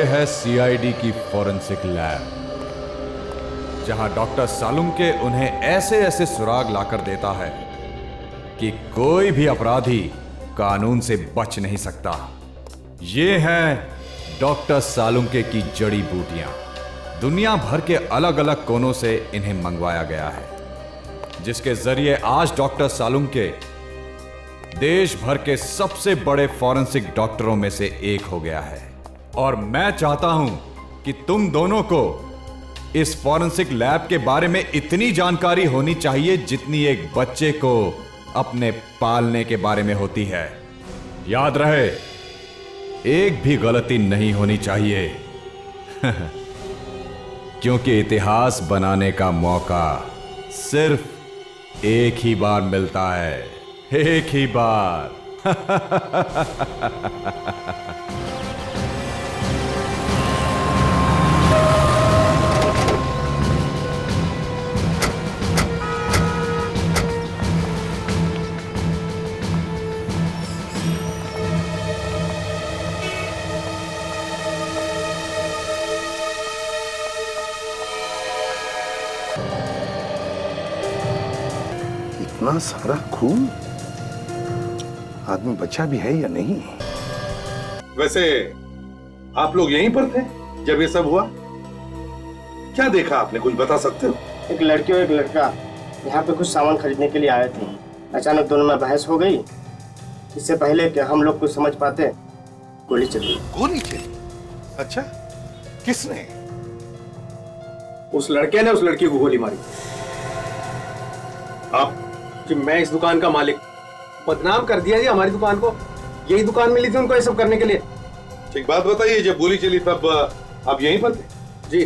है सीआईडी की forensic lab, जहां डॉक्टर सालुंके उन्हें ऐसे ऐसे सुराग लाकर देता है कि कोई भी अपराधी कानून से बच नहीं सकता। ये हैं डॉक्टर सालुंके की जड़ी बूटियां। दुनिया भर के अलग अलग कोनों से इन्हें मंगवाया गया है, जिसके जरिए आज डॉक्टर सालुंके देश भर के सबसे बड़े फॉरेंसिक डॉक्टरों में से एक हो गया है। और मैं चाहता हूं कि तुम दोनों को इस फॉरेंसिक लैब के बारे में इतनी जानकारी होनी चाहिए जितनी एक बच्चे को अपने पालने के बारे में होती है। याद रहे, एक भी गलती नहीं होनी चाहिए क्योंकि इतिहास बनाने का मौका सिर्फ एक ही बार मिलता है, एक ही बार। इतना सारा खून, आदमी बचा भी है या नहीं? वैसे आप लोग यहीं पर थे जब ये सब हुआ? क्या देखा आपने, कुछ बता सकते हो? एक लड़की और एक लड़का यहाँ पे कुछ सामान खरीदने के लिए आए थे। अचानक दोनों में बहस हो गई। इससे पहले कि हम लोग कुछ समझ पाते, गोली चली। गोली चली? अच्छा, किसने? उस लड़के ने उस लड़की को गोली मारी। आप? कि मैं इस दुकान का मालिक, बदनाम कर दिया जी हमारी दुकान को। यही दुकान मिली थी उनको ये सब करने के लिए। ठीक बात बताइए, जब गोली चली तब आप यहीं पर थे? जी।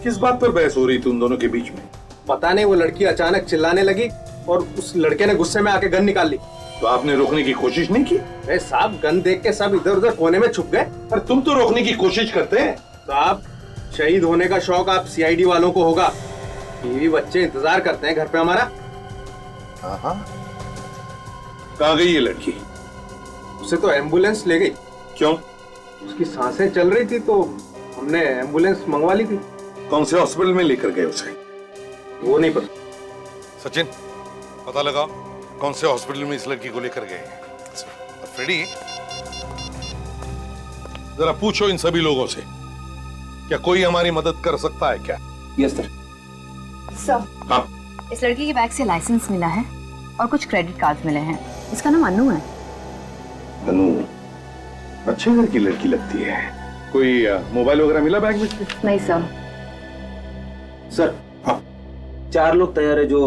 किस बात पर बहस हो रही थी उन दोनों के बीच में? पता नहीं, वो लड़की अचानक चिल्लाने लगी और उस लड़के ने गुस्से में आके गन निकाल ली। तो आपने रोकने की कोशिश नहीं की? अरे साहब, गन देख के सब इधर उधर कोने में छुप गए। पर तुम तो रोकने की कोशिश करते हैं। साहब, शहीद होने का शौक आप सीआईडी वालों को होगा। बीवी बच्चे इंतजार करते हैं घर पे हमारा। हाँ। कहाँ गई ये लड़की? उसे तो एम्बुलेंस ले गई। क्यों? उसकी सांसें चल रही थी तो हमने एम्बुलेंस मंगवा ली थी। कौन से हॉस्पिटल में लेकर गए उसे? वो नहीं पता। सचिन, पता लगाओ कौन से हॉस्पिटल में इस लड़की को लेकर गए। फ्रेडी, जरा पूछो इन सभी लोगों से, क्या कोई हमारी मदद कर सकता है क्या? Yes sir. सर, हाँ। इस लड़की के बैग से लाइसेंस मिला है और कुछ क्रेडिट कार्ड मिले हैं। इसका नाम अनु है। अनु? अच्छे घर की लड़की लगती है। कोई मोबाइल वगैरह मिला बैग में? नहीं सर। सर, हाँ। 4 लोग तैयार है जो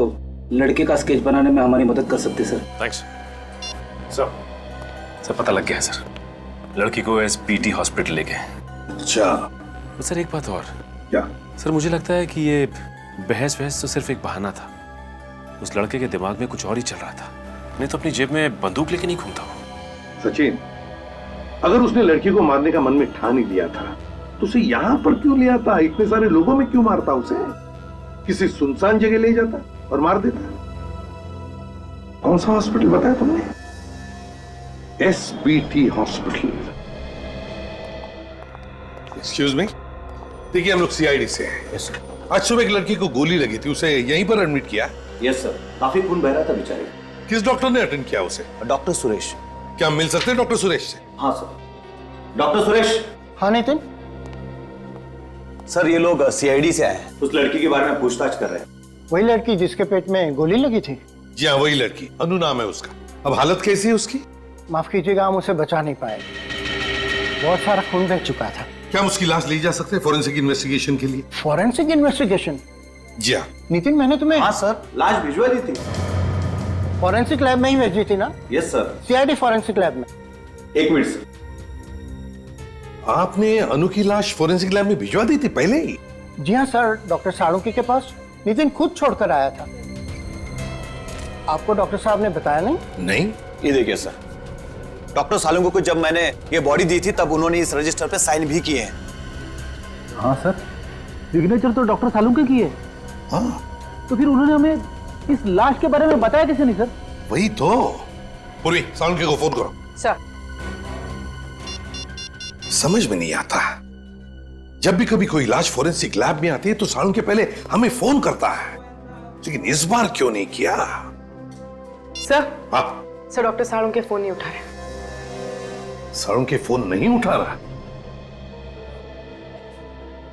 लड़के का स्केच बनाने में हमारी मदद कर सकते सर। थैंक्स सर, पता लग गया है सर। लड़की को एसपीटी हॉस्पिटल ले गए। अच्छा। तो सर एक बात और। क्या? सर मुझे लगता है कि ये बहस तो सिर्फ एक बहाना था। उस लड़के के दिमाग में कुछ और ही चल रहा था, नहीं तो अपनी जेब में बंदूक लेके नहीं घूमता वो। सचिन, अगर उसने लड़की को मारने का मन में ठान ही लिया था तो उसे यहाँ पर क्यों ले आता? इतने सारे लोगों में क्यों मारता उसे? किसी सुनसान जगह ले जाता और मार देता। कौन सा हॉस्पिटल बताया तुमने? SBT hospital. एक्सक्यूज मी, देखिए हम लोग सीआईडी से हैं। Yes sir. आज सुबह एक लड़की को गोली लगी थी, उसे यहीं पर एडमिट किया? यस सर, काफी खून बह रहा था बेचारे। किस डॉक्टर ने अटेंड किया उसे? डॉक्टर सुरेश। क्या मिल सकते हैं डॉक्टर सुरेश से? हाँ सर। डॉक्टर सुरेश। हाँ नितिन। सर, ये लोग सीआईडी से आए हैं, उस लड़की के बारे में पूछताछ कर रहे हैं। वही लड़की जिसके पेट में गोली लगी थी? जी हाँ, वही लड़की। अनु नाम है उसका। अब हालत कैसी है उसकी? माफ कीजिएगा, हम उसे बचा नहीं पाए। बहुत सारा खून बह चुका था। क्या हम उसकी लाश ले जा सकते हैं फॉरेंसिक इन्वेस्टिगेशन के लिए? Forensic investigation? जी हाँ। नितिन, मैंने तुम्हें हाँ सर, लाश भिजवा दी थी। फॉरेंसिक लैब में ही भेजी थी ना? Yes sir. CID forensic lab में। 1 मिनट सर। आपने अनु की लाश फॉरेंसिक लैब में भिजवा दी थी पहले ही? जी हाँ सर, डॉक्टर सालुंके के पास नितिन खुद छोड़कर आया था। आपको डॉक्टर साहब ने बताया नहीं? नहीं। ये देखिए सर, डॉक्टर सालुंके को जब मैंने ये बॉडी दी थी तब उन्होंने इस रजिस्टर पे साइन भी किए हैं। हाँ सर, सिग्नेचर तो डॉक्टर सालुंके की है। हाँ। तो फिर उन्होंने हमें इस लाश के बारे में बताया कैसे नहीं सर? वही तो। पूर्वी, सालुंके को फोन करो। सर। समझ में नहीं आता, जब भी कभी कोई लाश फोरेंसिक लैब में आती है तो सालुंखे के पहले हमें फोन करता है, लेकिन इस बार क्यों नहीं किया? सर, हाँ, सर डॉक्टर सालुंखे फोन नहीं उठा रहे। सालुंखे फोन नहीं उठा रहा।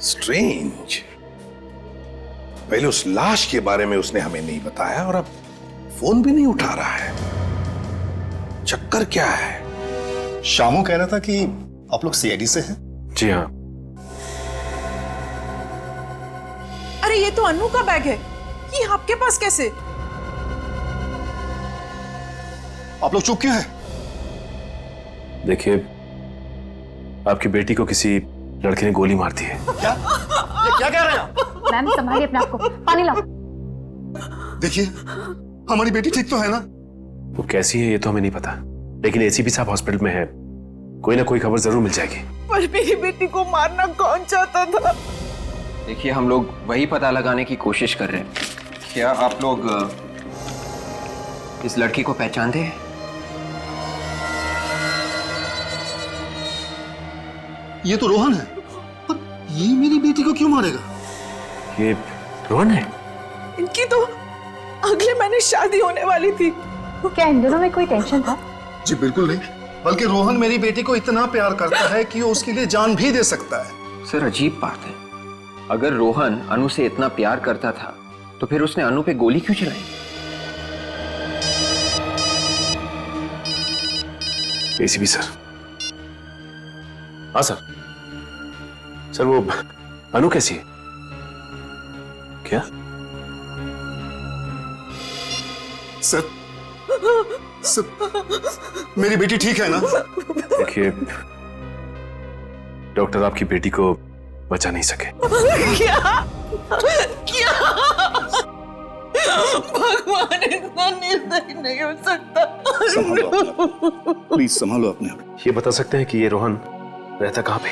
स्ट्रेंज। पहले उस लाश के बारे में उसने हमें नहीं बताया और अब फोन भी नहीं उठा रहा है। चक्कर क्या है? शामू कह रहा था कि आप लोग सीआईडी से हैं। जी हाँ। अरे ये तो अनु का बैग है, ये आपके पास कैसे? आप लोग चुप क्यों हैं? देखिए, आपकी बेटी को किसी लड़के ने गोली मार दी है। क्या? ये क्या कह रहे हैं आप? मैम संभालिए अपने आप को, पानी लाओ। देखिए, हमारी बेटी ठीक तो है ना? वो कैसी है ये तो हमें नहीं पता, लेकिन एसीपी साहब हॉस्पिटल में है, कोई ना कोई खबर जरूर मिल जाएगी। पर मेरी बेटी को मारना कौन चाहता था? देखिए, हम लोग वही पता लगाने की कोशिश कर रहे हैं। क्या आप लोग इस लड़की को पहचानते हैं? ये तो रोहन है, पर ये मेरी बेटी को क्यों मारेगा? ये रोहन है? इनकी तो अगले महीने शादी होने वाली थी। क्या इन दोनों में कोई टेंशन था? जी बिल्कुल नहीं, बल्कि रोहन मेरी बेटी को इतना प्यार करता है कि वो उसके लिए जान भी दे सकता है। सर, अजीब बात है, अगर रोहन अनु से इतना प्यार करता था तो फिर उसने अनु पे गोली क्यों चलाई? ACP sir. हाँ सर। सर वो अनु कैसी है? क्या? सर, मेरी बेटी ठीक है ना? देखिए, डॉक्टर आपकी बेटी को बचा नहीं सके। क्या? क्या? भगवान इतना निर्दयी नहीं हो सकता। प्लीज संभालो अपने आप। ये बता सकते हैं कि ये रोहन रहता कहाँ पे?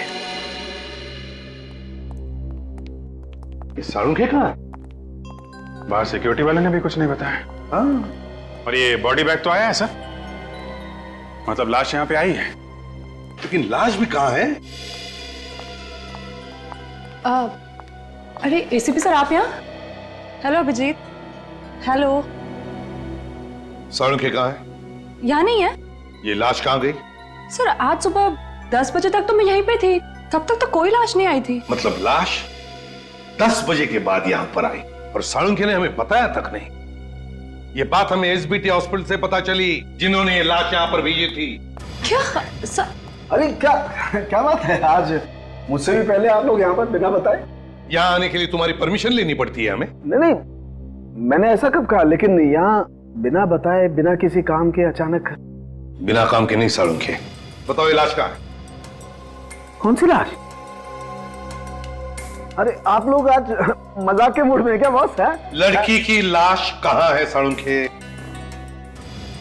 सालुंखे कहाँ? बाहर सिक्योरिटी वाले ने भी कुछ नहीं बताया। हाँ। और ये बॉडी बैग तो आया है सर, मतलब लाश यहाँ पे आई है, लेकिन लाश भी कहाँ है? अरे एसीपी सर, आप यहाँ? हेलो अभिजीत। हेलो। सालुंखे कहाँ है? यहाँ नहीं है। ये लाश कहाँ गई? सर, आज सुबह 10 बजे तक तो मैं यहीं पे थी, तब तक तो कोई लाश नहीं आई थी। मतलब लाश 10 बजे के बाद यहाँ पर आई और सालुंखे ने हमें बताया तक नहीं। ये बात हमें एसबीटी हॉस्पिटल से पता चली, जिन्होंने ये लाश यहाँ पर भेजी थी। क्या सर? अरे क्या बात है, आज मुझसे भी पहले आप लोग यहाँ पर बिना बताए? यहाँ आने के लिए तुम्हारी परमिशन लेनी पड़ती है हमें। नहीं, मैंने ऐसा कब कहा, लेकिन यहाँ बिना बताए, बिना किसी काम के अचानक। बिना काम के नहीं सालुंखे। बताओ ये लाश कहाँ है? कौन सी लाश? अरे आप लोग आज मजाक के मूड में क्या बॉस है? लड़की की लाश कहाँ है सालुंखे?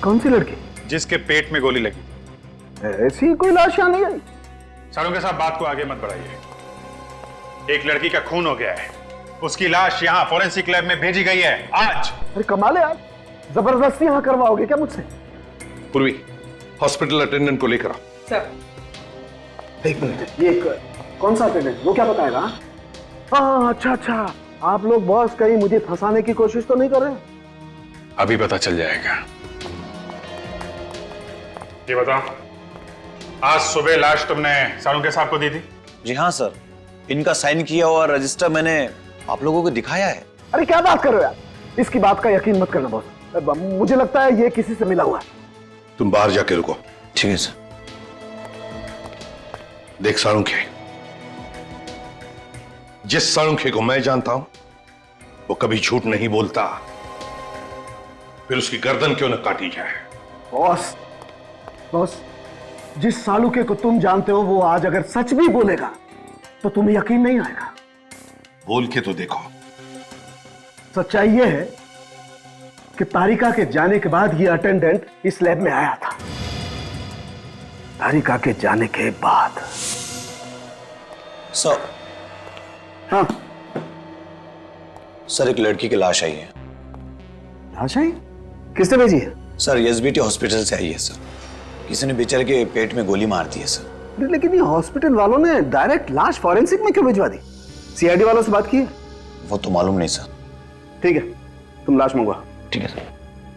कौन सी लड़की? जिसके पेट में गोली लगी। ऐसी कोई लाश यहाँ नहीं आई। सालुंखे साहब, बात को आगे मत बढ़ाइए। एक लड़की का खून हो गया है, उसकी लाश यहाँ फोरेंसिक लैब में भेजी गई है आज। अरे कमाल है यार, जबरदस्ती यहाँ करवाओगे क्या मुझसे? पूर्वी, हॉस्पिटल अटेंडेंट को लेकर आओ। सर। एक मिनट, ये कौन सा अटेंडेंट, वो क्या बताएगा? हाँ अच्छा, आप लोग बॉस कहीं मुझे फंसाने की कोशिश तो नहीं कर रहे? अभी पता चल जाएगा। ये बताओ, आज सुबह लाश तुमने सालुंखे साहब को दी थी? जी हाँ सर, इनका साइन किया हुआ रजिस्टर मैंने आप लोगों को दिखाया है। अरे क्या बात कर रहे हो यार, इसकी बात का यकीन मत करना बॉस, मुझे लगता है ये किसी से मिला हुआ है। तुम बाहर जाके रुको। ठीक है सर। देख सालुंखे, जिस सालुंखे को मैं जानता हूं वो कभी झूठ नहीं बोलता, फिर उसकी गर्दन क्यों न काटी जाए। बॉस, जिस सालुंखे को तुम जानते हो वो आज अगर सच भी बोलेगा तो तुम्हें यकीन नहीं आएगा। बोल के तो देखो। सच्चाई ये है कि तारिका के जाने के बाद ये अटेंडेंट इस लैब में आया था। तारिका के जाने के बाद। सर। हाँ सर, एक लड़की की लाश आई है। लाश आई? किसने भेजी है? सर, एसबीटी हॉस्पिटल से आई है सर। किसी ने बेचारे के पेट में गोली मार दी है सर। लेकिन ये हॉस्पिटल वालों ने डायरेक्ट लाश फॉरेंसिक में क्यों भिजवा दी? सीआईडी वालों से बात की है? वो तो मालूम नहीं सर। ठीक है, तुम लाश मंगवा। ठीक है सर।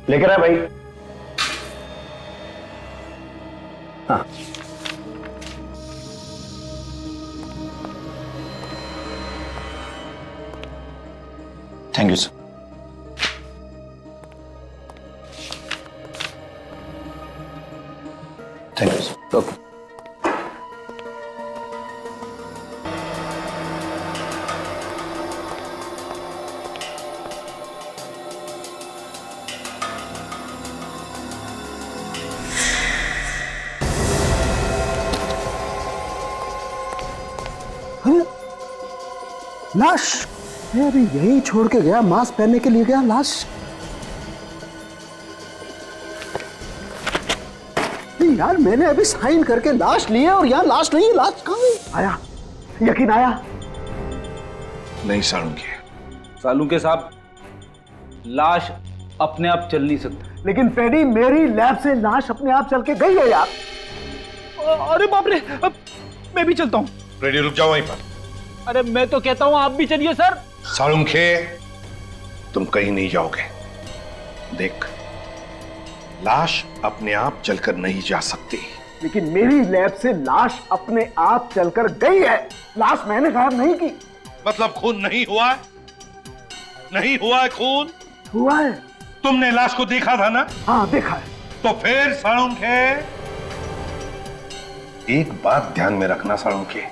लेकर आए भाई। हाँ, thank you sir. Thank you sir. Okay. लाश मैं अभी यही छोड़ के गया, मास्क पहनने के लिए गया, लाश नहीं यार, मैंने अभी साइन करके लाश ली है और यहाँ लाश नहीं है। लाश कहाँ है? आया, यकीन आया? नहीं सालुंके। सालुंके साहब, लाश अपने आप चल नहीं सकती। लेकिन पेडी, मेरी लैब से लाश अपने आप चल के गई है यार। अरे बाप रे, अब मैं भी चलता हूँ। रेडी, रुक जाओ वहीं पर। अरे मैं तो कहता हूँ आप भी चलिए सर। सालुंके, तुम कहीं नहीं जाओगे। देख, लाश अपने आप चलकर नहीं जा सकती। लेकिन मेरी लैब से लाश अपने आप चलकर गई है। लाश मैंने गायब नहीं की। मतलब खून नहीं हुआ है? नहीं हुआ है खून? हुआ है। तुमने लाश को देखा था ना? हाँ देखा है। तो फिर सालुंके, एक बात ध्यान में रखना सालुंके,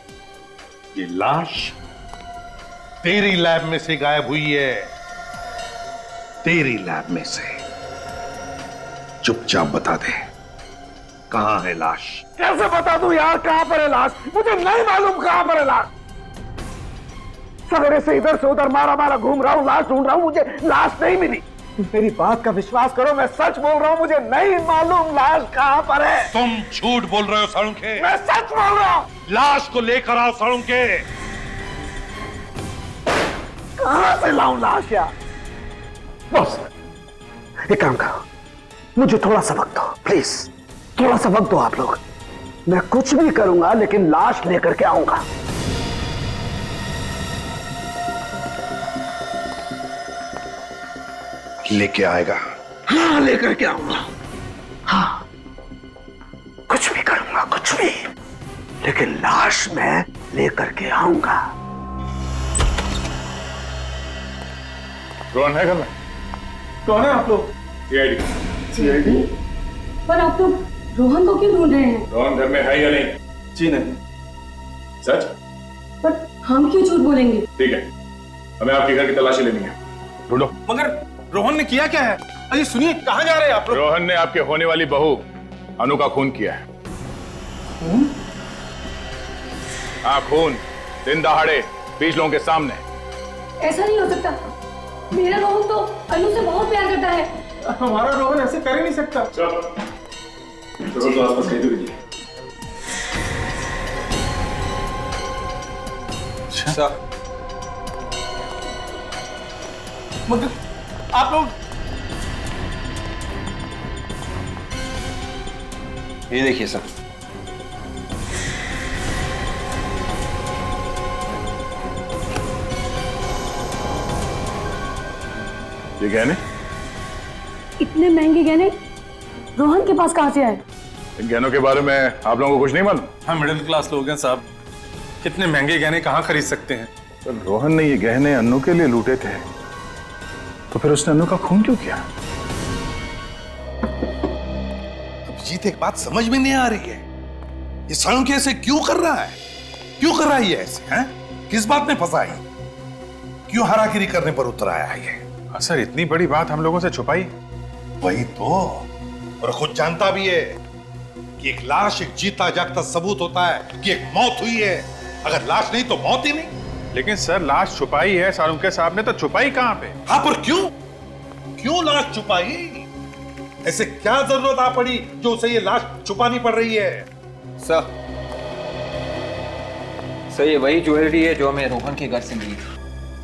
ये लाश तेरी लैब में से गायब हुई है। तेरी लैब में से। चुपचाप बता दे, कहां है लाश? कैसे बता दूं यार कहां पर है लाश? मुझे नहीं मालूम कहां पर है लाश। सवेरे से इधर से उधर मारा घूम रहा हूं, लाश ढूंढ रहा हूं, मुझे लाश नहीं मिली। मेरी बात का विश्वास करो, मैं सच बोल रहा हूं, मुझे नहीं मालूम लाश कहां पर है। तुम झूठ बोल रहे हो सालुंके। मैं सच बोल रहा हूं। लाश को लेकर आओ सालुंके। कहां से लाऊं लाश यार? बॉस, एक काम करो, मुझे थोड़ा सा वक्त दो प्लीज, थोड़ा सा वक्त दो आप लोग। मैं कुछ भी करूंगा लेकिन लाश लेकर के आऊंगा। लेके आएगा? हाँ लेकर के आऊंगा। हाँ, कुछ भी करूंगा, कुछ भी, लेकिन लाश मैं लेकर के आऊंगा। रोहन है घर में? कौन है आप लोग? सीआईडी। सीआईडी? पर आप लोग रोहन को क्यों ढूंढ रहे हैं? रोहन घर में है या नहीं? जी नहीं। सच? पर हम क्यों झूठ बोलेंगे? ठीक है, हमें आपके घर की तलाशी लेनी है। ढूंढो। मगर रोहन ने किया क्या है? अरे सुनिए, कहां जा रहे हैं आप लोग? रोहन ने आपके होने वाली बहू अनु का खून किया है। हाँ, खून दिन दहाड़े 20 लोगों के सामने। ऐसा नहीं हो सकता। मेरा रोहन तो अनु से बहुत प्यार करता है। हमारा रोहन ऐसे कर ही नहीं सकता। चलो तो आसपास कहीं तो कीजिए। मगर आप लोग, ये देखिए सर। ये गहने? इतने महंगे गहने रोहन के पास कहां से आए? इन गहनों के बारे में आप लोगों को कुछ नहीं मालूम? हम मिडिल क्लास लोग हैं साहब, इतने महंगे गहने कहां खरीद सकते हैं? तो रोहन ने ये गहने अन्नू के लिए लूटे थे, तो फिर उसने अन्नू का खून क्यों किया? अभिजीत, एक बात समझ में नहीं आ रही है, ये सालुंके ऐसे क्यों कर रहा है? क्यों कर रहा है ये ऐसे? हैं? किस बात में फंसा है? क्यों हरागिरी करने पर उतर आया है ये? सर, इतनी बड़ी बात हम लोगों से छुपाई? वही तो, और खुद जानता भी है कि एक लाश एक जीता जागता सबूत होता है कि एक मौत हुई है। अगर लाश नहीं तो मौत ही नहीं। लेकिन सर, लाश छुपाई है सालुंके साहब ने, तो छुपाई कहां पे? हाँ, पर क्यों? क्यों लाश छुपाई? ऐसे क्या जरूरत आ पड़ी जो उसे ये लाश छुपानी पड़ रही है? सर, ये वही ज्वेलरी है जो हमें रोहन के घर से मिली थी।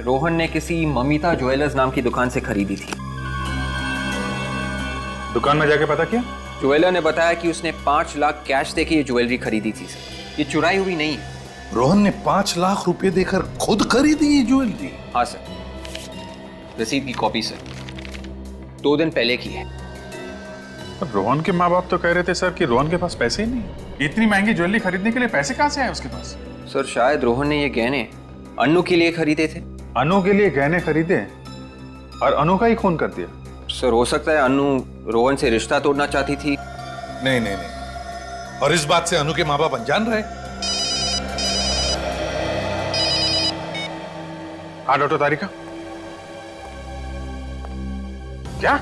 रोहन ने किसी ममिता ज्वेलर्स नाम की दुकान से खरीदी थी। दुकान में जाके पता किया? ज्वेलर ने बताया कि उसने 5 लाख कैश देके ये ज्वेलरी खरीदी थी सर। ये चुराई हुई नहीं है। रोहन ने 5 लाख रुपए देकर खुद खरीदी ये ज्वेलरी? हाँ सर, रसीद की कॉपी सर, 2 दिन पहले की है। रोहन के माँ बाप तो कह रहे थे सर कि रोहन के पास पैसे ही नहीं। इतनी महंगी ज्वेलरी खरीदने के लिए पैसे कहाँ से आए उसके पास? सर शायद रोहन ने ये गहने अन्नू के लिए खरीदे थे। अनु के लिए गहने खरीदे और अनु का ही खून कर दिया? सर हो सकता है अनु रोहन से रिश्ता तोड़ना चाहती थी। नहीं नहीं नहीं, और इस बात से अनु के माँ बाप अनजान रहे? हाँ डॉक्टर तारिका, क्या?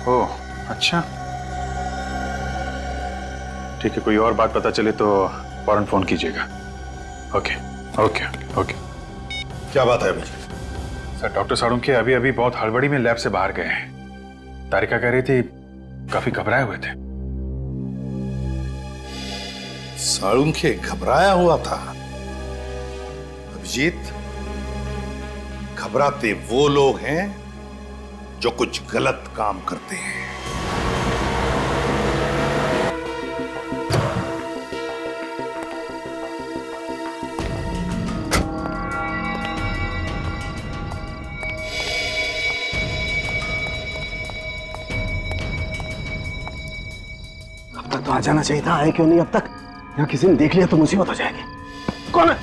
ओह अच्छा, ठीक है, कोई और बात पता चले तो फौरन फोन कीजिएगा। Okay okay okay. क्या बात है अभी? सर डॉक्टर साळुंखे अभी अभी बहुत हड़बड़ी में लैब से बाहर गए हैं। तारिका कह रही थी काफी घबराए हुए थे। साळुंखे घबराया हुआ था? अभिजीत, घबराते वो लोग हैं जो कुछ गलत काम करते हैं। अब तक तो आ जाना चाहिए था, आए क्यों नहीं अब तक? यहाँ किसी ने देख लिया तो मुसीबत हो जाएगी। कौन है?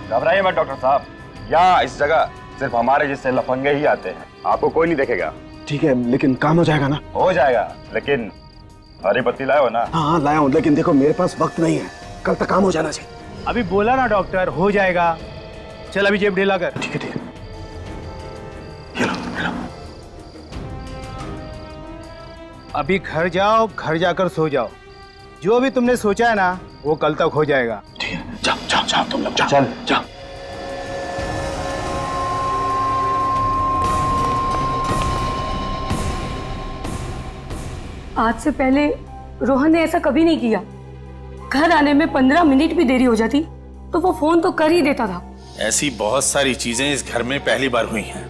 घबराइए मत डॉक्टर साहब, यहाँ इस जगह सिर्फ हमारे जैसे लफंगे ही आते हैं, आपको कोई नहीं देखेगा। ठीक है, लेकिन काम हो जाएगा ना? हो जाएगा, लेकिन हरी पत्ती लाए हो ना? हाँ लाया हूँ, लेकिन देखो मेरे पास वक्त नहीं है, कल तक काम हो जाना चाहिए। अभी बोला ना डॉक्टर, हो जाएगा। चल अभी जेब ढीला कर। ठीक है ठीक है। अभी घर जाओ, घर जाकर सो जाओ। जो भी तुमने सोचा है ना वो कल तक हो जाएगा। ठीक है, जाओ जाओ जाओ तुम लोग, जाओ चल जाओ। आज से पहले रोहन ने ऐसा कभी नहीं किया। घर आने में 15 मिनट भी देरी हो जाती तो वो फोन तो कर ही देता था। ऐसी बहुत सारी चीजें इस घर में पहली बार हुई हैं।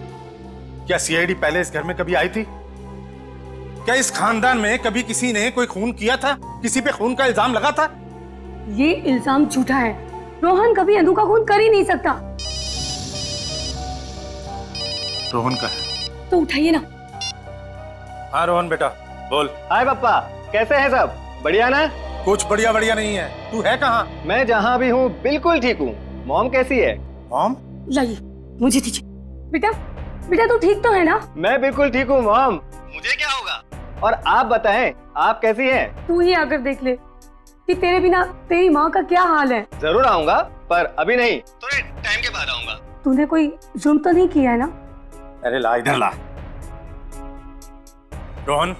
क्या सीआईडी पहले इस घर में कभी आई थी? क्या इस खानदान में कभी किसी ने कोई खून किया था? किसी पे खून का इल्जाम लगा था? ये इल्जाम झूठा है। रोहन कभी अनु का खून कर ही नहीं सकता। रोहन का है तो उठाइए ना। हाँ रोहन बेटा बोल। हाय पापा, कैसे हैं सब? बढ़िया ना? कुछ बढ़िया बढ़िया नहीं है। तू है कहाँ? मैं जहाँ भी हूँ बिल्कुल ठीक हूँ। मॉम कैसी है? मॉम? लाइए, मुझे दीजिए। बेटा बेटा तू ठीक तो है ना? मैं बिल्कुल ठीक हूँ मॉम। मुझे क्या होगा? और आप बताएं, आप कैसी हैं? तू ही आकर देख ले कि तेरे बिना तेरी माँ का क्या हाल है। जरूर आऊंगा, पर अभी नहीं, थोड़े टाइम के बाद आऊंगा। तूने कोई जुर्म तो नहीं किया है ना? अरे ला इधर ला। रोहन,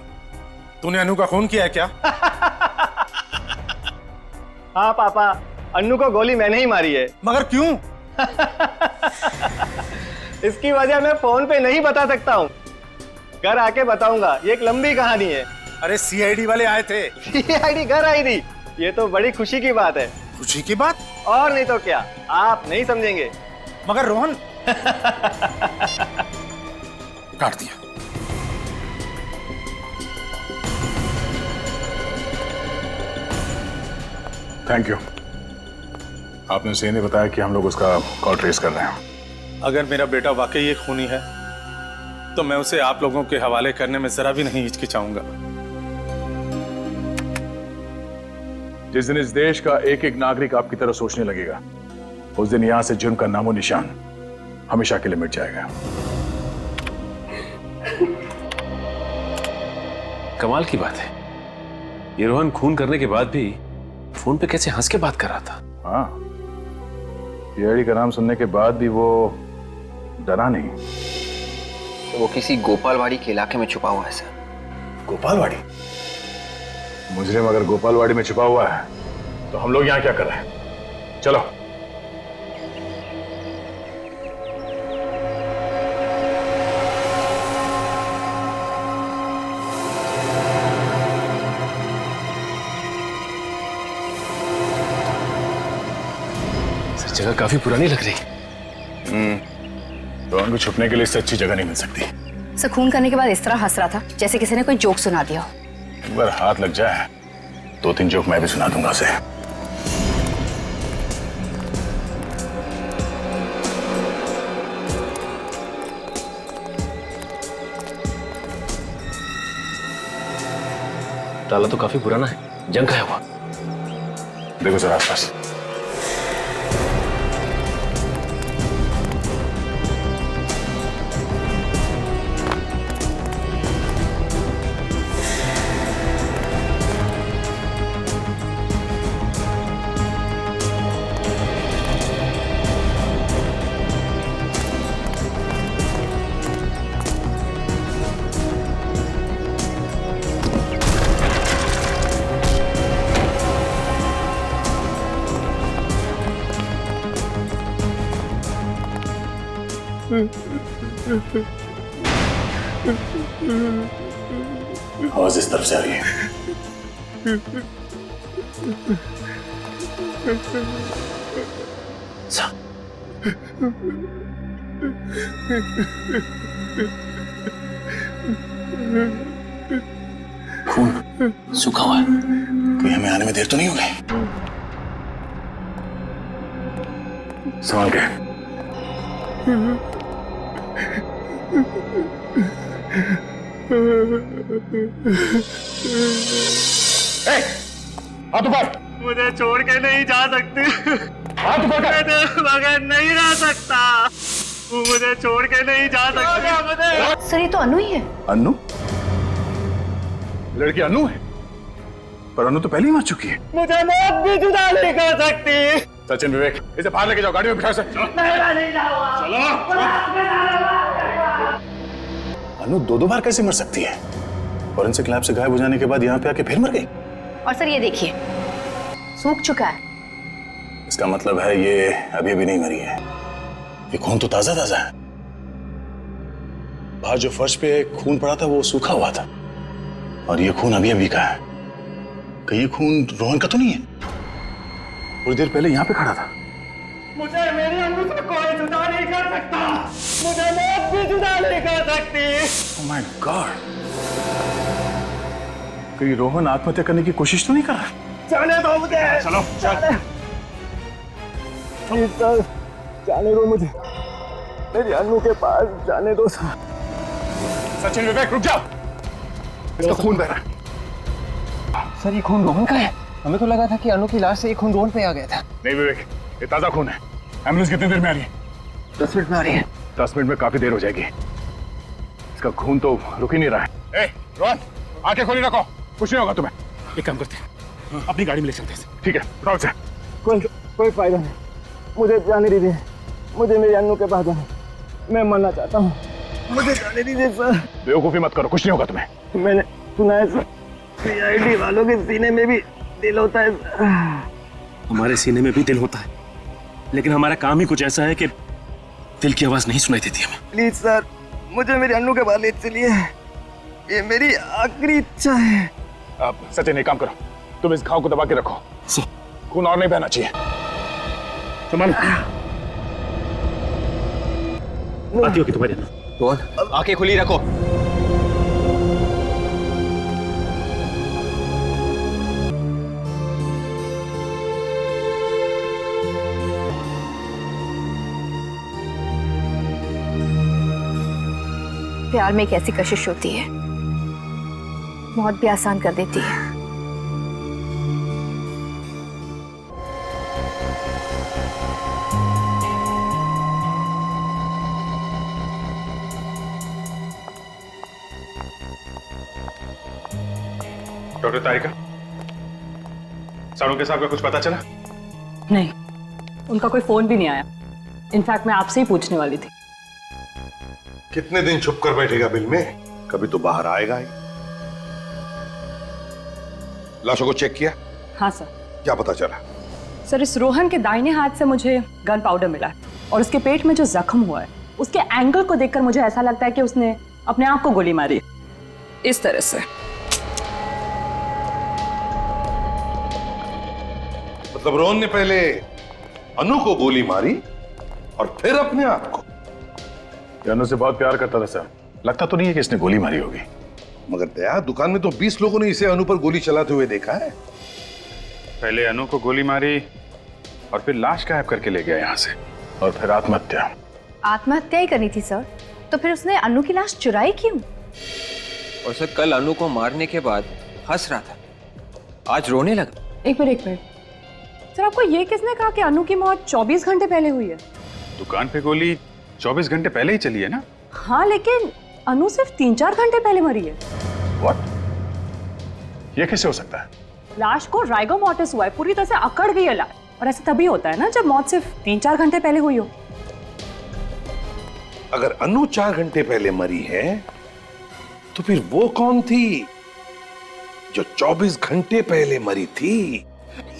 तूने अनु का खून किया है क्या? हाँ पापा, अन्नू को गोली मैंने ही मारी है। मगर क्यों? इसकी वजह मैं फोन पे नहीं बता सकता हूँ, घर आके बताऊंगा। ये एक लंबी कहानी है। अरे सीआईडी वाले आए थे। सीआईडी घर आई थी? ये तो बड़ी खुशी की बात है। खुशी की बात? और नहीं तो क्या, आप नहीं समझेंगे। मगर रोहन काट दिया। Thank you. आपने सही नहीं बताया कि हम लोग उसका कॉल ट्रेस कर रहे हैं। अगर मेरा बेटा वाकई एक खूनी है तो मैं उसे आप लोगों के हवाले करने में जरा भी नहीं हिचकिचाऊंगा। जिस दिन इस देश का एक एक नागरिक आपकी तरह सोचने लगेगा, उस दिन यहां से जुर्म का नामो निशान हमेशा के लिए मिट जाएगा। कमाल की बात है, ये रोहन खून करने के बाद भी फोन पे कैसे हंस के बात कर रहा था। हाँ, सीआईडी का नाम सुनने के बाद भी वो डरा नहीं। तो वो किसी गोपालवाड़ी के इलाके में छुपा हुआ है सर। गोपालवाड़ी? मुजरिम अगर गोपालवाड़ी में छुपा हुआ है तो हम लोग यहाँ क्या कर रहे हैं? चलो। सर जगह काफी पुरानी लग रही। रोहन को छुपने के लिए इससे अच्छी जगह नहीं मिल सकती। सर खून करने के बाद इस तरह हंस रहा था जैसे किसी ने कोई जोक सुना दिया हो। अगर हाथ लग जाए 2-3 जोक मैं भी सुना दूंगा उसे। ताला तो काफी पुराना है, जंग का है हुआ। देखो सर आसपास। आवाज इस तरफ से आ रही है। खून सूखा हुआ है। कोई हमें आने में देर तो नहीं हो गई? संभाल के। हाथ ऊपर। मुझे छोड़ के नहीं जा सकती। हाथ ऊपर कर। बगैर नहीं रह सकता। मुझे छोड़ के नहीं जा सकती। सर ये तो अनु ही है। अनु? लड़की अनु है? पर अनु तो पहले ही मर चुकी है। मुझे मौत भी जुदा नहीं कर सकती। सचिन, विवेक, इसे बाहर लेके जाओ, गाड़ी में बिठा। नहीं जाऊंगा। अनु 2 बार कैसे मर सकती है? फॉरेंसिक लैब से गायब हो जाने के बाद यहाँ पे आके फिर मर गई। और सर ये देखिए, सूख चुका है। इसका मतलब है ये अभी भी नहीं मरी है। ये खून तो ताजा ताजा है। बाहर जो फर्श पे खून पड़ा था वो सूखा हुआ था, और ये खून अभी अभी का है। कहीं ये खून रोहन का तो नहीं है? थोड़ी देर पहले यहाँ पे खड़ा था। मुझे मेरी अनु से कोई जुदा नहीं कर सकता। मुझे मौत भी जुदा नहीं कर सकती। Oh my God! कहीं रोहन आत्महत्या करने की कोशिश तो नहीं कर रहा? जाने दो मुझे। चलो चल। सर जाने दो मुझे, मेरी अनु के पास जाने दो सर। सचिन, विवेक, रुक जाओ। इसका खून बह रहा है। सर ये खून रोहन का है। हमें तो लगा था कि अनु की लाश से ये खून रोहन पे आ गया था। नहीं विवेक, ये ताजा खून है। एम्बुलेंस कितनी देर में आ रही है? 10 मिनट में आ रही है। 10 मिनट में काफी देर हो जाएगी। इसका खून तो रुक ही नहीं रहा है। रोहन, आंखें खोली रखो, कुछ नहीं होगा तुम्हें। एक काम करते हैं, अपनी गाड़ी में ले चलते हैं। ठीक है, उठाओ से। कोई फायदा नहीं, मुझे जाने दीजिए। मुझे मेरी अनु के पास जाना, मैं मरना चाहता हूँ। मुझे जाने दीजिए सर। बेवकूफी मत करो, कुछ नहीं होगा तुम्हें। मैंने सुना है सर, सीआईडी वालों के सीने में भी दिल होता है। हमारे सीने में भी दिल होता है, लेकिन हमारा काम ही कुछ ऐसा है कि दिल की आवाज नहीं सुनाई देती हमें। प्लीज सर, मुझे मेरी अनु के पास ले चलिए। ये मेरी आखिरी इच्छा है। आप सचिन एक काम करो, तुम इस घाव को दबा के रखो। खून और नहीं बहना चाहिए। संभालो। आती होगी तुम्हारी अनु। रोहन, आंखें खुली रखो। प्यार में एक ऐसी कशिश होती है, मौत भी आसान कर देती है। डॉक्टर तारिका, सालुंके साहब का कुछ पता चला? नहीं, उनका कोई फोन भी नहीं आया। इनफैक्ट मैं आपसे ही पूछने वाली थी। कितने दिन छुप कर बैठेगा बिल में? कभी तो बाहर आएगा ही। लाशों को चेक किया? हाँ सर। क्या पता चला? सर इस रोहन के दाहिने हाथ से मुझे गन पाउडर मिला है, और उसके पेट में जो जख्म हुआ है उसके एंगल को देखकर मुझे ऐसा लगता है कि उसने अपने आप को गोली मारी है, इस तरह से। मतलब रोहन ने पहले अनु को गोली मारी और फिर अपने आप को? अनु से बहुत प्यार करता था सर। लगता तो नहीं है कि इसने गोली मारी होगी। मगर दया, दुकान में तो 20 लोगों ने इसे अनु पर गोली चलाते हुए देखा है। पहले अनु को गोली मारी और फिर लाश गायब करके ले गया यहाँ से, और फिर आत्महत्या। आत्महत्या ही करनी थी सर, तो फिर उसने अनु की लाश चुराई क्यों? और सर कल अनु को मारने के बाद हंस रहा था, आज रोने लगा। एक मिनट सर, आपको ये किसने कहा कि अनु की मौत 24 घंटे पहले हुई है? दुकान पे गोली 24 घंटे पहले ही चली है ना? हाँ, लेकिन अनु सिर्फ 3-4 घंटे पहले मरी है। What? ये कैसे हो सकता है? लाश को राइगो मॉर्टिस हुआ है, पूरी तरह से अकड़ गई है लाश, और ऐसा तभी होता है ना जब मौत सिर्फ 3-4 घंटे पहले हुई हो। अगर अनु 4 घंटे पहले मरी है तो फिर वो कौन थी जो 24 घंटे पहले मरी थी?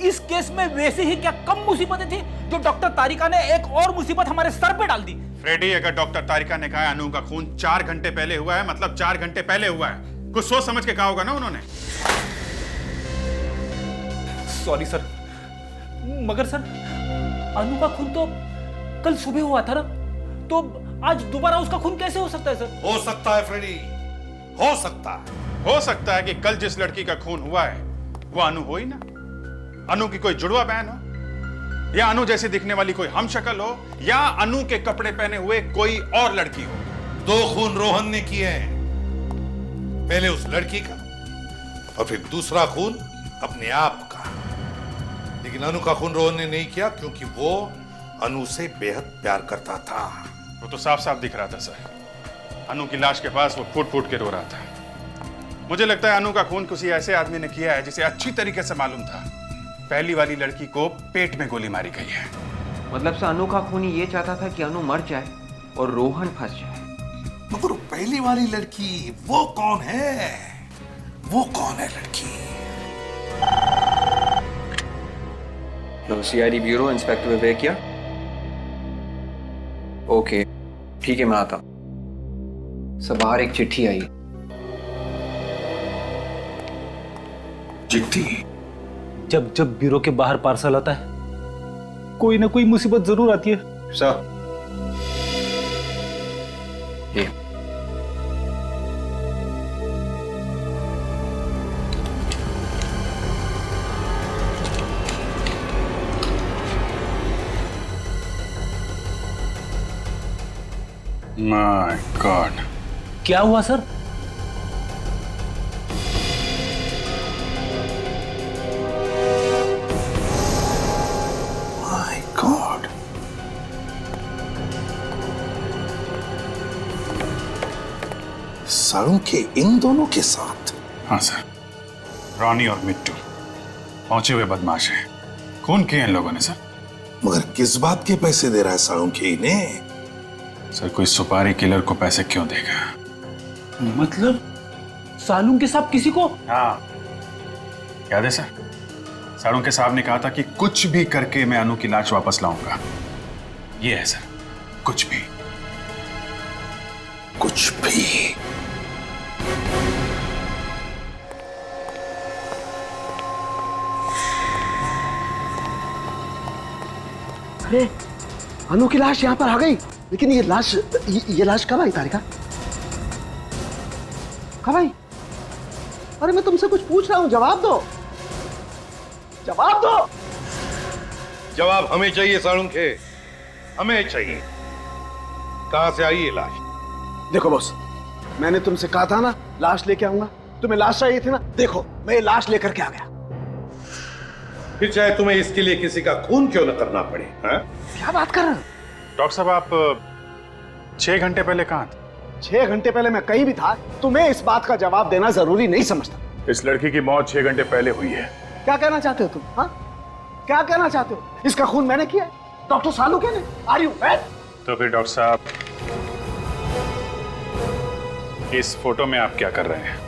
इस केस में वैसे ही क्या कम मुसीबतें थी जो डॉक्टर तारिका ने एक और मुसीबत हमारे सर पे डाल दी। फ्रेडी, अगर डॉक्टर तारिका ने कहा अनु का खून 4 घंटे पहले हुआ है, मतलब 4 घंटे पहले हुआ है। कुछ सोच समझ के कहा होगा ना उन्होंने। सॉरी सर, मगर सर अनु का खून तो कल सुबह हुआ था ना, तो आज दोबारा उसका खून कैसे हो सकता है सर? हो सकता है फ्रेडी, हो सकता है। हो सकता है कि कल जिस लड़की का खून हुआ है वो अनु हो ही ना। अनु की कोई जुड़वा बहन हो, या अनु जैसी दिखने वाली कोई हमशक्ल हो, या अनु के कपड़े पहने हुए कोई और लड़की हो। 2 खून रोहन ने किए हैं, पहले उस लड़की का और फिर दूसरा खून अपने आप का। लेकिन अनु का खून रोहन ने नहीं किया क्योंकि वो अनु से बेहद प्यार करता था। वो तो साफ साफ दिख रहा था सर। अनु की लाश के पास वो फूट फूट के रो रहा था। मुझे लगता है अनु का खून किसी ऐसे आदमी ने किया है जिसे अच्छी तरीके से मालूम था पहली वाली लड़की को पेट में गोली मारी गई है। मतलब से अनु का खूनी ये चाहता था कि अनु मर जाए और रोहन फंस जाए। मगर पहली वाली लड़की वो कौन है? वो कौन है लड़की? CID bureau inspector Vivekiya. Okay ठीक है, मैं आता हूं। सब बाहर एक चिट्ठी आई। चिट्ठी? जब जब ब्यूरो के बाहर पार्सल आता है कोई ना कोई मुसीबत जरूर आती है सर। ये माय गॉड, क्या हुआ सर? माय गॉड, साड़ू के इन दोनों के साथ? हाँ सर, रॉनी और मिट्टू पहुंचे हुए बदमाश हैं। खून किए इन लोगों ने सर। मगर किस बात के पैसे दे रहा है साड़ू के इन्हें? सर कोई सुपारी किलर को पैसे क्यों देगा? मतलब सालून के साहब किसी को? हाँ याद है सर, साड़ू के साहब ने कहा था कि कुछ भी करके मैं अनु की लाश वापस लाऊंगा। ये है सर, कुछ भी। कुछ भी? अरे अनु की लाश यहाँ पर आ गई, लेकिन ये लाश कब आई तारिका? कब आई? अरे मैं तुमसे कुछ पूछ रहा हूँ, जवाब दो, जवाब दो। जवाब हमें चाहिए साड़ू के, हमें चाहिए। कहां से आई ये लाश? देखो बॉस, मैंने तुमसे कहा था ना लाश लेके आऊंगा, तुम्हें लाश चाहिए थी ना, देखो मैं ये लाश लेकर के आ गया। फिर चाहे तुम्हें इसके लिए किसी का खून क्यों न करना पड़े। हाँ? क्या बात कर रहे हो? डॉक्टर साहब आप 6 घंटे पहले कहां थे? 6 घंटे पहले मैं कहीं भी था, तुम्हें इस बात का जवाब देना जरूरी नहीं समझता। इस लड़की की मौत 6 घंटे पहले हुई है। क्या कहना चाहते हो तुम? हाँ, क्या कहना चाहते हो? इसका खून मैंने किया है, डॉक्टर सालुके ने। Are you mad? तो फिर डॉक्टर साहब इस फोटो में आप क्या कर रहे हैं?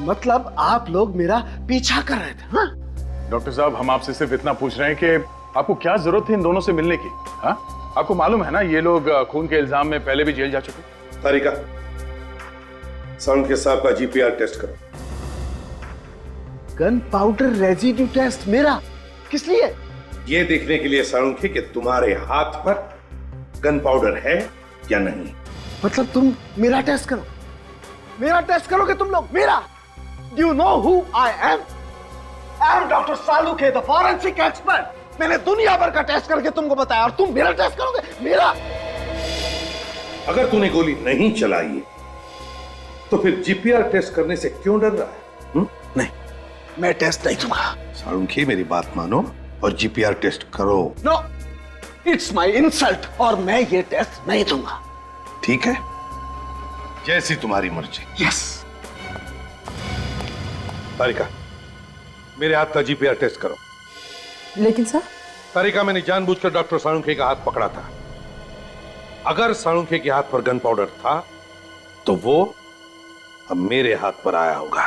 मतलब आप लोग मेरा पीछा कर रहे थे? हाँ? डॉक्टर साहब हम आपसे सिर्फ इतना पूछ रहे हैं कि आपको क्या जरूरत थी इन दोनों से मिलने की? हाँ? आपको मालूम है ना ये लोग खून के इल्जाम में पहले भी जेल जा चुके। तारिका, साउंड के साहब का जीपीआर टेस्ट करो। गन पाउडर रेजिड्यू टेस्ट मेरा? किस लिए? ये देखने के लिए साउंड के कि तुम्हारे हाथ पर गन पाउडर है या नहीं। मतलब तुम मेरा टेस्ट करो, मेरा टेस्ट करोगे तुम लोग, मेरा? Do you know who I am? I am Dr. Salunkhe, the forensic expert. मैंने दुनिया भर का टेस्ट करके तुमको बताया और तुम मेरा टेस्ट करोगे? मेरा? अगर तूने गोली नहीं चलाई है, तो फिर जीपीआर टेस्ट करने से क्यों डर रहा है? नहीं, मैं टेस्ट नहीं दूंगा। सालुंखे, मेरी बात मानो और जीपीआर टेस्ट करो। नो, इट्स माई इंसल्ट और मैं ये टेस्ट नहीं दूंगा। ठीक है, जैसी तुम्हारी मर्जी। यस। तारिका, मेरे हाथ का जीपीआर टेस्ट करो। लेकिन सर? तारिका, मैंने जानबूझकर डॉक्टर सालुंखे का हाथ पकड़ा था। अगर सालुंखे के हाथ पर गन पाउडर था तो वो अब मेरे हाथ पर आया होगा।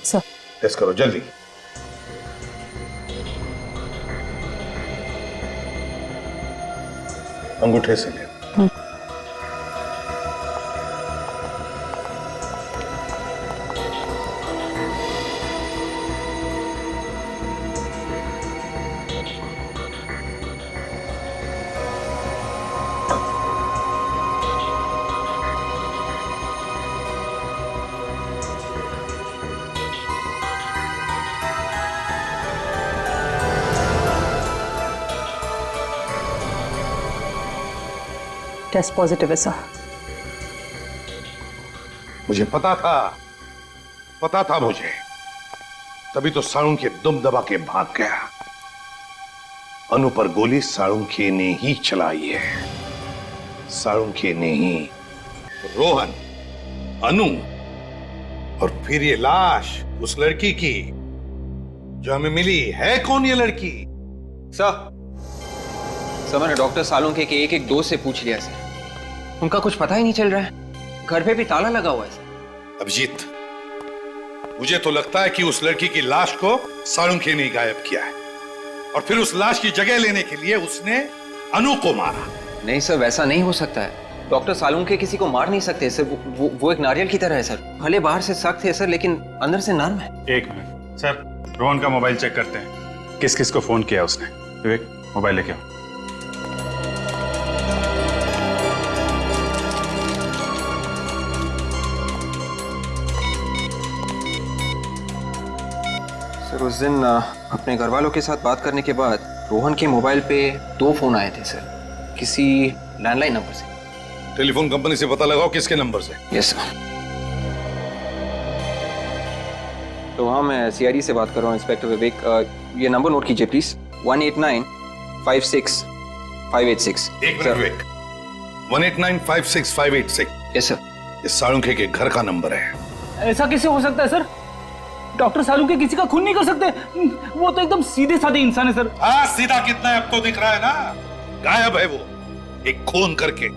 सर, टेस्ट करो जल्दी। अंगूठे से ले। टेस्ट पॉजिटिव है सर। मुझे पता था मुझे, तभी तो सालुंखे दुम दबा के भाग गया। अनु पर गोली सालुंखे ने ही चलाई है, सालुंखे ने ही। रोहन, अनु और फिर ये लाश उस लड़की की जो हमें मिली है। कौन ये लड़की? सर, मैंने डॉक्टर सालुंखे के एक दोस्त से पूछ लिया सर, उनका कुछ पता ही नहीं चल रहा है। घर पे भी ताला लगा हुआ है सर। अभिजीत, मुझे तो लगता है कि उस लड़की की लाश को सालुंखे ने गायब किया है और फिर उस लाश की जगह लेने के लिए उसने अनु को मारा। नहीं सर, वैसा नहीं हो सकता है। डॉक्टर सालुंखे किसी को मार नहीं सकते सर। वो एक नारियल की तरह है सर। भले बाहर से सख्त है सर, लेकिन अंदर से नर्म है। एक मिनट सर, रोहन का मोबाइल चेक करते हैं। किस किस को फोन किया उसने? विवेक, मोबाइल लेके आओ। सर, उस दिन अपने घर वालों के साथ बात करने के बाद रोहन के मोबाइल पे 2 फोन आए थे सर, किसी लैंडलाइन नंबर से। टेलीफोन कंपनी से पता लगाओ किसके नंबर से। Yes sir. तो हाँ, मैं सीआईडी से बात कर रहा हूँ, इंस्पेक्टर विवेक। ये नंबर नोट कीजिए प्लीज, 18956 एक मिनट विवेक, 18956 यस सर। ये सालुंखे के घर का नंबर है। ऐसा कैसे हो सकता है सर? डॉक्टर सालुंखे किसी का खून नहीं कर सकते। वो तो एकदम सीधे साधे इंसान है सर। हाँ, सीधा कितना है अब तो दिख रहा है ना। गायब है वो एक खून करके।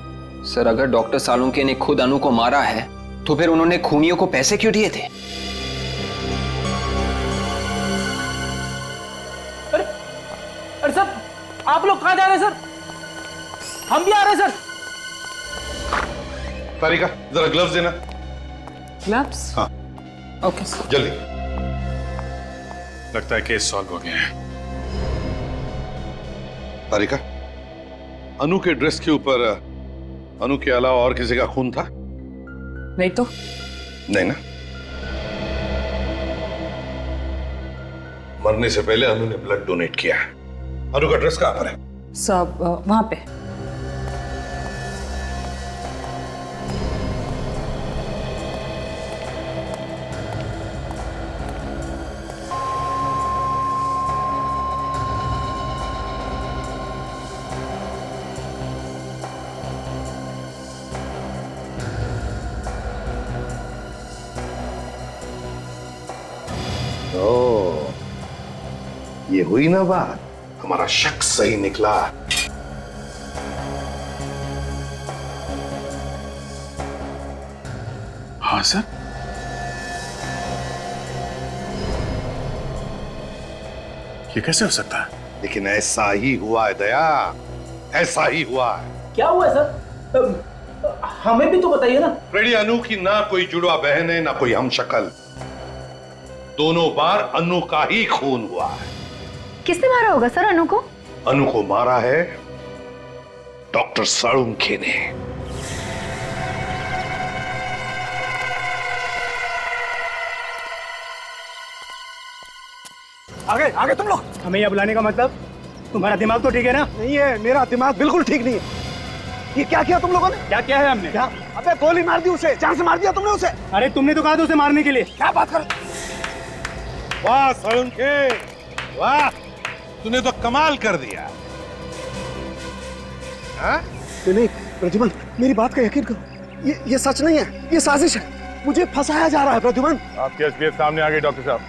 सर, अगर डॉक्टर सालुंखे ने खुद अनु को मारा है तो फिर उन्होंने खूनियों को पैसे क्यों दिए थे? अरे सर, आप लोग कहाँ जा रहे हैं सर? हम भी आ रहे हैं सर। तारिका, जरा ग्लव्स देना। ग्लव्स? हाँ ओके सर। जल्दी। लगता है केस सॉल्व हो गया है। तारिका, अनु के ड्रेस के ऊपर अनु के अलावा और किसी का खून था? नहीं तो? नहीं ना। मरने से पहले अनु ने ब्लड डोनेट किया है। अनु का ड्रेस कहां पर है? सब वहां पे। ये हुई ना बात, हमारा शक सही निकला। हाँ सर। ये कैसे हो सकता है? लेकिन ऐसा ही हुआ है दया, ऐसा ही हुआ है। क्या हुआ है सर? हमें भी तो बताइए ना। फ्रेडी, अनु की ना कोई जुड़वा बहन है ना कोई हम शक्ल। दोनों बार अनु का ही खून हुआ है। किसने मारा होगा सर अनु को? अनु को मारा है डॉक्टर सालुंखे ने। आगे आगे तुम लोग। हमें यहाँ बुलाने का मतलब? तुम्हारा दिमाग तो ठीक है ना? नहीं है, मेरा दिमाग बिल्कुल ठीक नहीं है। ये क्या किया तुम लोगों ने? क्या किया है हमने? क्या? अबे गोली मार दी उसे, जान से मार दिया तुमने उसे। अरे तुमने तो कहा था उसे मारने के लिए। क्या बात कर? वाह सालुंखे, वाह, तूने तो कमाल कर दिया। हाँ? नहीं प्रद्युमन, मेरी बात का यकीन करो, ये सच नहीं है, ये साजिश है। मुझे फंसाया जा रहा है प्रद्युमन। आपके असलियत सामने आ गई डॉक्टर साहब।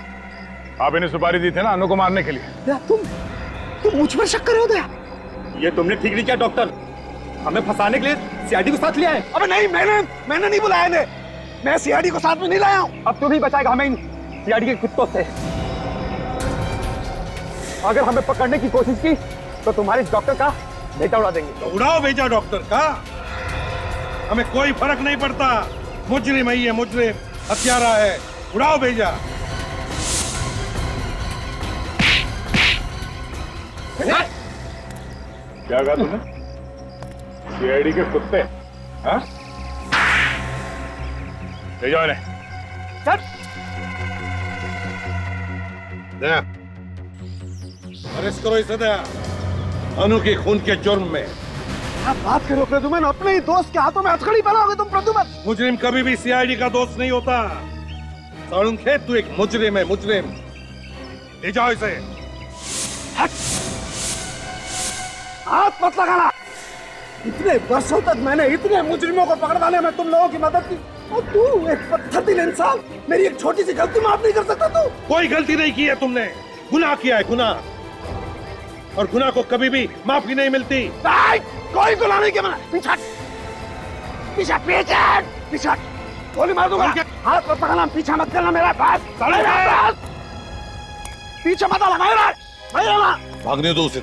आप इन्हें सुपारी दी थी ना अनु को मारने के लिए। तुम मुझ पर शक कर रहे हो दया? ये तुमने ठीक नहीं किया डॉक्टर, हमें फंसाने के लिए सीआईडी को साथ लिया है। अबे नहीं, मैंने नहीं बुलाया इन्हें, मैं सीआईडी को साथ में नहीं लाया हूँ। अब तू नहीं बचाएगा हमें इन सीआईडी के कुत्तों से। अगर हमें पकड़ने की कोशिश की तो तुम्हारे डॉक्टर का बेटा उड़ा देंगे। तो उड़ाओ बेटा डॉक्टर का, हमें कोई फर्क नहीं पड़ता। मुजरिम है ये, मुजरिम हत्यारा है, उड़ाओ भेजा। क्या कहा तुमने? सीआईडी के कुत्ते? हाँ? ले जाओ इन्हें। दया, अरेस्ट करो इसे दया, अनु के खून के जुर्म में। क्या बात करो प्रद्युमन, अपने ही दोस्त के हाथों में हथकड़ी बनाओगे तुम प्रद्युमन? मुजरिम कभी भी सीआईडी का दोस्त नहीं होता। सालुंखे, तू एक मुजरिम है, मुजरिम। ले जाओ इसे। हाथ मत लगाना। इतने वर्षों तक मैंने इतने मुजरिमों को पकड़वाने में तुम लोगों की मदद की, और तू एक पत्थर दिल इंसान, मेरी एक छोटी सी गलती माफ नहीं कर सकता तू? कोई गलती नहीं की है तुमने, गुनाह किया है, गुनाह, और गुनाह को कभी भी माफी नहीं मिलती। कोई गुनाह नहीं किया मैंने। पीछे पीछे पीछे पीछे, गोली मार दूंगा। हाथ मत लगाना, पीछे मत करना मेरा पास। पीछे मत लगा, भागने दो उसे,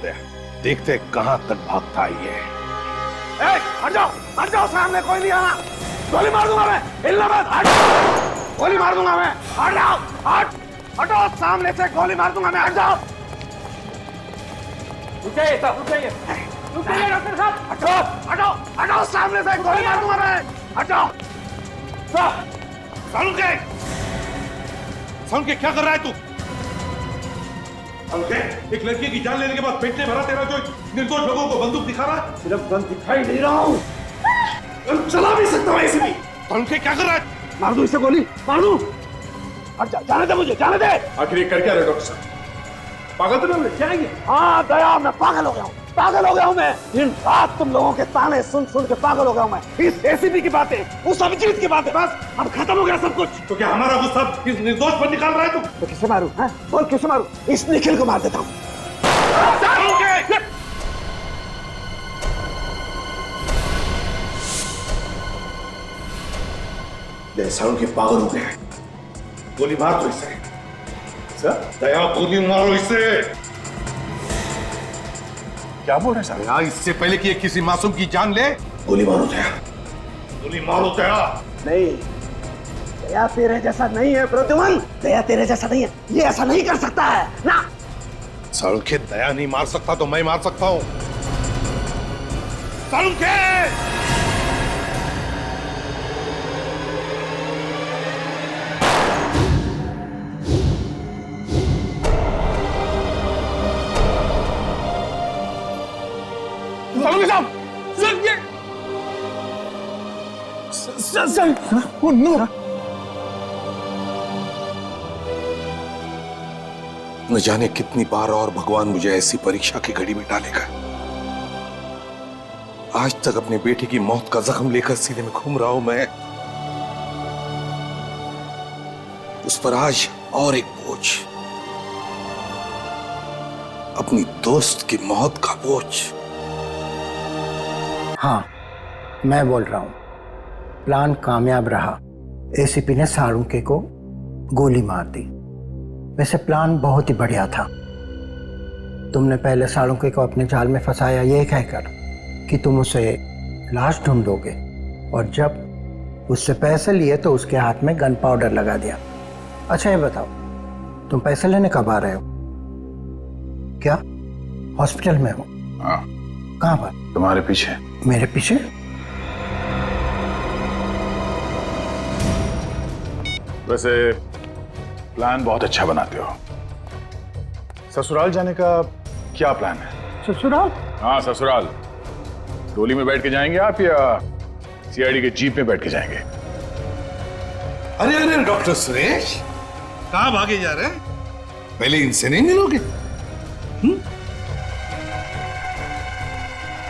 देखते कहां तक भागता है ये। हट जाओ, सामने कोई नहीं आना। गोली मार दूंगा मैं, हिलना मत। हट, गोली मार दूंगा मैं। हट जाओ, हटो सामने से, गोली मार दूंगा मैं। हट जाओ। रुकिए डॉक्टर साहब, हटो सामने से, गोली मार दूंगा मैं। हटो। सालुंखे, क्या कर रहा है तू? एक लड़की की जान लेने के बाद पेट ने भरा तेरा जो निर्दोष लोगों को बंदूक दिखा रहा है। सिर्फ गन दिखाई नहीं रहा हूँ, चला भी सकता हूँ ऐसे भी। सालुंखे, क्या कर रहा है? मार दूं इसे, गोली मार दूं। हट जा, जाने दे मुझे, जाने दे। आखिर ये कर क्या रहे डॉक्टर साहब? पागल तो नहीं क्या है? हाँ दया, मैं पागल हो गया हूँ, पागल हो गया हूँ मैं। दिन रात तुम लोगों के ताने सुन सुन के पागल हो गया हूँ मैं। इस एसीपी की बातें, उस अभिजीत की बातें, बस अब खत्म हो गया सब कुछ। तो क्या हमारा गुस्सा इस निर्दोष पर निकाल रहा है तू? तो किसे मारूं? बोल किसे मारूं? इस निखिल को मार देता हूँ। सालुंखे पागल हो गया, गोली मार दो इसे। दया, गोली मारो इसे। क्या बोल रहे हैं साहब? इससे पहले कि किसी मासूम की जान ले, गोली मारो दया, गोली मारो दया। नहीं, दया तेरे जैसा नहीं है प्रद्युमन, दया तेरे जैसा नहीं है, ये ऐसा नहीं कर सकता है ना। सालुंखे, दया नहीं मार सकता तो मैं मार सकता हूं। सालुंखे! न जाने कितनी बार और भगवान मुझे ऐसी परीक्षा की घड़ी में डालेगा। आज तक अपने बेटे की मौत का जख्म लेकर सीने में घूम रहा हूं मैं, उस पर आज और एक बोझ, अपनी दोस्त की मौत का बोझ। हाँ, मैं बोल रहा हूं, प्लान कामयाब रहा। एसीपी ने सालुंखे को गोली मार दी। वैसे प्लान बहुत ही बढ़िया था। तुमने पहले सालुंखे को अपने जाल में फंसाया ये कहकर कि तुम उसे लाश ढूंढोगे, और जब उससे पैसे लिए तो उसके हाथ में गन पाउडर लगा दिया। अच्छा ये बताओ, तुम पैसे लेने कब आ रहे हो? क्या हॉस्पिटल में हो? हाँ। कहाँ पर? तुम्हारे पीछे। मेरे पीछे? वैसे प्लान बहुत अच्छा बनाते हो। ससुराल जाने का क्या प्लान है? ससुराल? हाँ ससुराल। डोली में बैठ के जाएंगे आप या सीआईडी के जीप में बैठ के जाएंगे? अरे अरे डॉक्टर सुरेश, कहाँ भागे जा रहे हैं? पहले इनसे नहीं मिलोगे?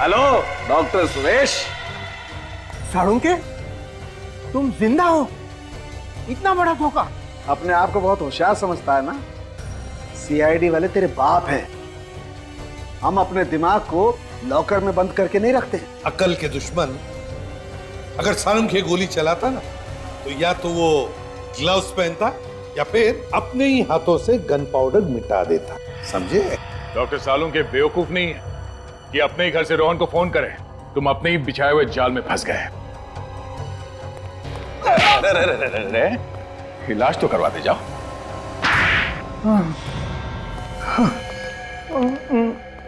Hello doctor Suresh. साळुंके, तुम जिंदा हो? इतना बड़ा धोखा। अपने आप को बहुत होशियार समझता है ना? सीआईडी वाले तेरे बाप हैं। हम अपने दिमाग को लॉकर में बंद करके नहीं रखते। अकल के दुश्मन अगर सालुंखे गोली चलाता ना, तो या तो वो ग्लव्स पहनता या फिर अपने ही हाथों से गन पाउडर मिटा देता। समझे? डॉक्टर सालुंखे बेवकूफ नहीं है कि अपने ही घर से रोहन को फोन करे। तुम अपने ही बिछाए हुए जाल में फंस गए। इलाज तो करवाते जाओ।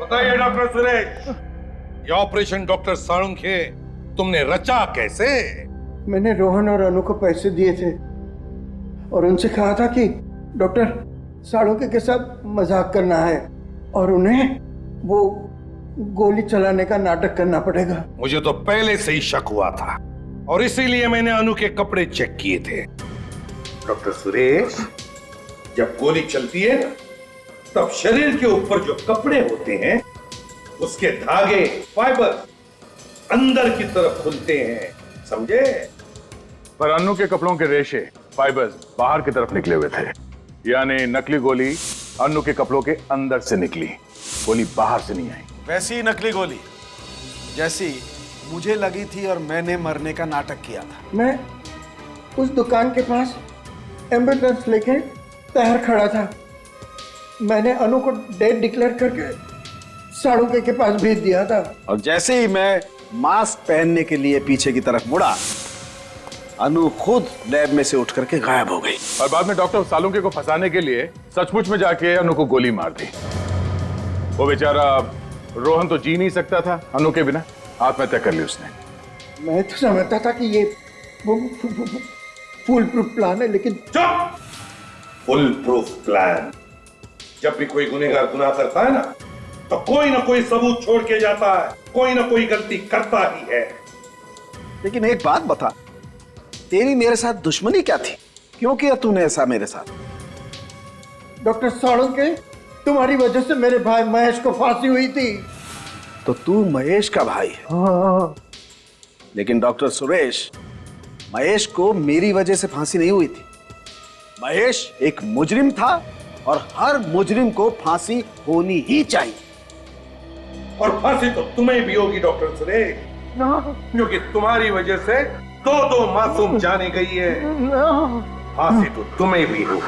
बताइए डॉक्टर सुरेश, ये ऑपरेशन डॉक्टर सालुंखे तुमने रचा कैसे? मैंने रोहन और अनु को पैसे दिए थे और उनसे कहा था कि डॉक्टर साळुंखे के साथ मजाक करना है और उन्हें वो गोली चलाने का नाटक करना पड़ेगा। मुझे तो पहले से ही शक हुआ था और इसीलिए मैंने अनु के कपड़े चेक किए थे। डॉक्टर सुरेश, जब गोली चलती है ना, तब शरीर के ऊपर जो कपड़े होते हैं उसके धागे, फाइबर अंदर की तरफ खुलते हैं। समझे? पर अन्नू के कपड़ों के रेशे, फाइबर्स बाहर की तरफ निकले हुए थे। यानी नकली गोली अन्नू के कपड़ों के अंदर से निकली, गोली बाहर से नहीं आई। वैसी ही नकली गोली जैसी मुझे लगी थी और मैंने मरने का नाटक किया था। मैं उस दुकान के पास एम्बुलेंस लेके तैयार खड़ा था। मैंने अनु को डेड डिक्लेयर करके साळुंखे के पास भेज दिया था। और जैसे ही मैं मास्क पहनने के लिए पीछे की तरफ मुड़ा, अनु खुद लैब में से उठ करके गायब हो गई। और बाद में डॉक्टर सालुंखे को फंसाने के लिए सचमुच में जाके अनु को गोली मार दी। वो बेचारा रोहन तो जी नहीं सकता था अनु के बिना, आत्महत्या कर ली उसने। मैं तो समझता था कि ये फुल प्रूफ प्लान है, लेकिन चुप! Full proof plan? जब भी कोई गुनहगार गुनाह करता है ना, तो कोई ना कोई सबूत छोड़ के जाता है, कोई ना कोई गलती करता ही है। लेकिन एक बात बता, तेरी मेरे साथ दुश्मनी क्या थी? क्यों किया तूने ऐसा मेरे साथ? डॉक्टर साळुंखे, तुम्हारी वजह से मेरे भाई महेश को फांसी हुई थी। तो तू महेश का भाई है? हाँ। लेकिन डॉक्टर सुरेश, महेश को मेरी वजह से फांसी नहीं हुई थी। महेश एक मुजरिम था और हर मुजरिम को फांसी होनी ही चाहिए। और फांसी तो तुम्हें भी होगी डॉक्टर सुरेश, क्योंकि तुम्हारी वजह से दो मासूम जाने गई है। फांसी तो तुम्हें भी हो।